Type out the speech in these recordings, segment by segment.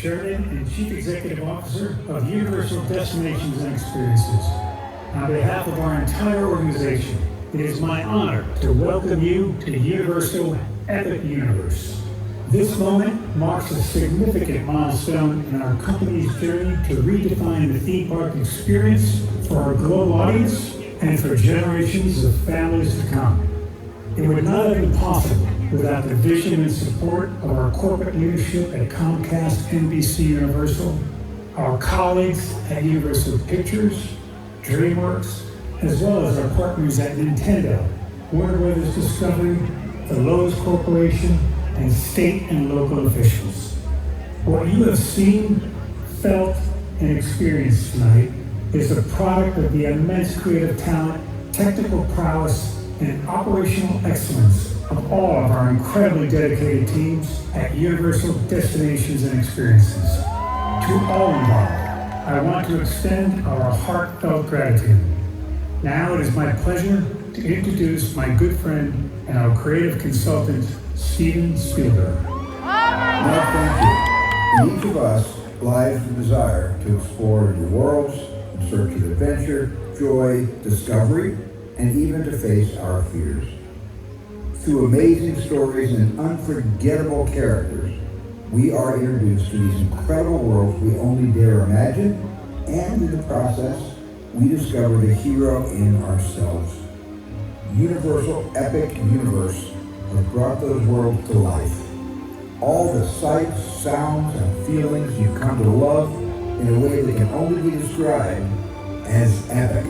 Chairman and Chief Executive Officer of Universal Destinations and Experiences. On behalf of our entire organization, it is my honor to welcome you to Universal Epic Universe. This moment marks a significant milestone in our company's journey to redefine the theme park experience for our global audience and for generations of families to come. It would not have been possible without the vision and support of our corporate leadership at Comcast NBC Universal, our colleagues at Universal Pictures, DreamWorks, as well as our partners at Nintendo, Warner Brothers Discovery, the Lowe's Corporation, and state and local officials. What you have seen, felt, and experienced tonight is the product of the immense creative talent, technical prowess, and operational excellence of all of our incredibly dedicated teams at Universal Destinations and Experiences. To all involved, I want to extend our heartfelt gratitude. Now it is my pleasure to introduce my good friend and our creative consultant, Steven Spielberg. Now, thank you. In each of us lies the desire to explore new worlds, in search of adventure, joy, discovery, and even to face our fears. Through amazing stories and unforgettable characters, we are introduced to these incredible worlds we only dare imagine, and in the process, we discover the hero in ourselves. Universal Epic Universe has brought those worlds to life. All the sights, sounds, and feelings you've come to love in a way that can only be described as epic.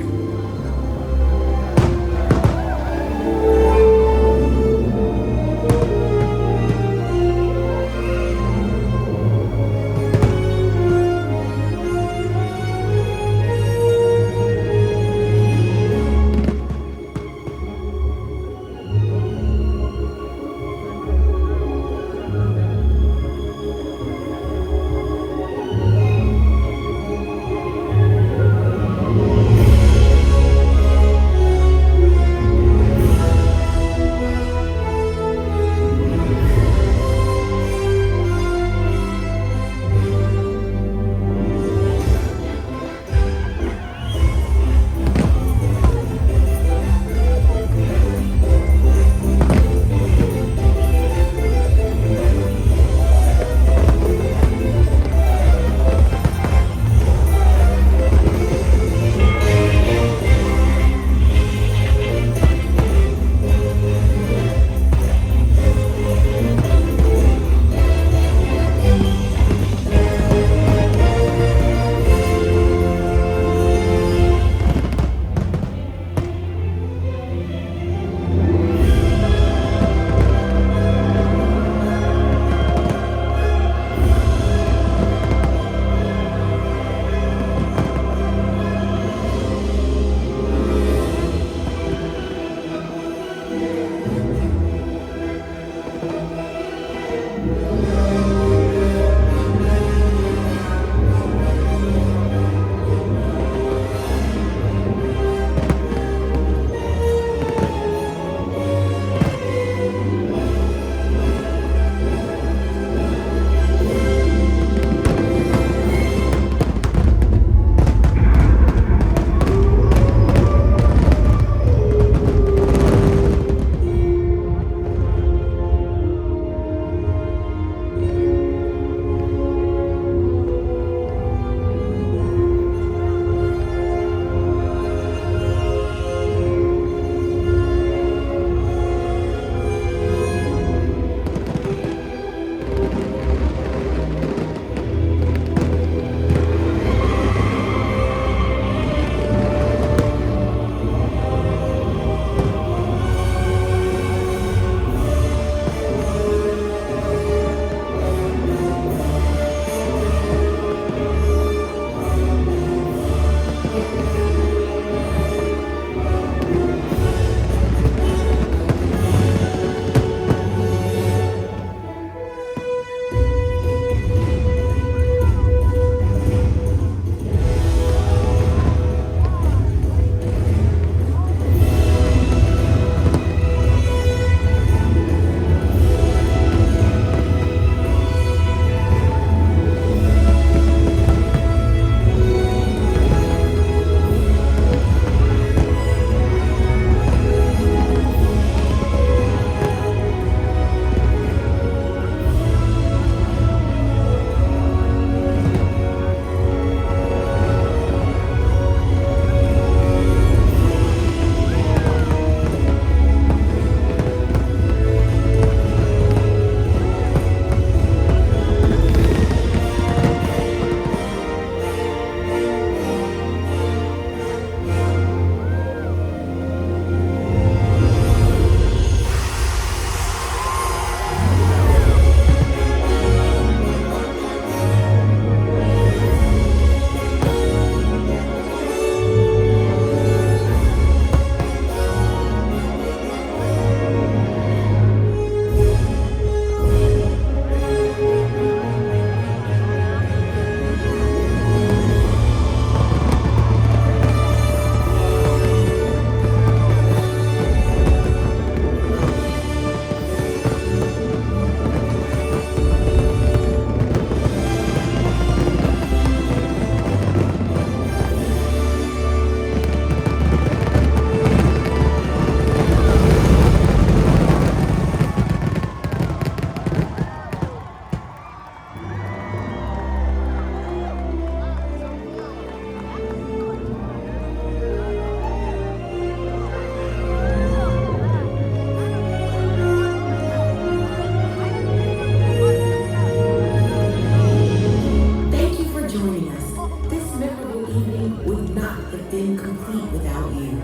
have been complete without you.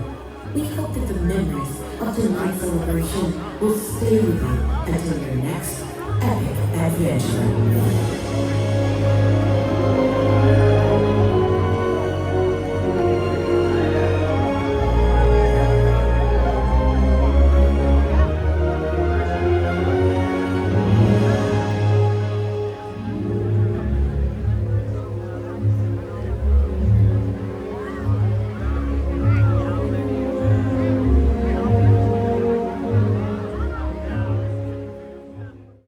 We hope that the memories of tonight's celebration will stay with you until your next epic adventure.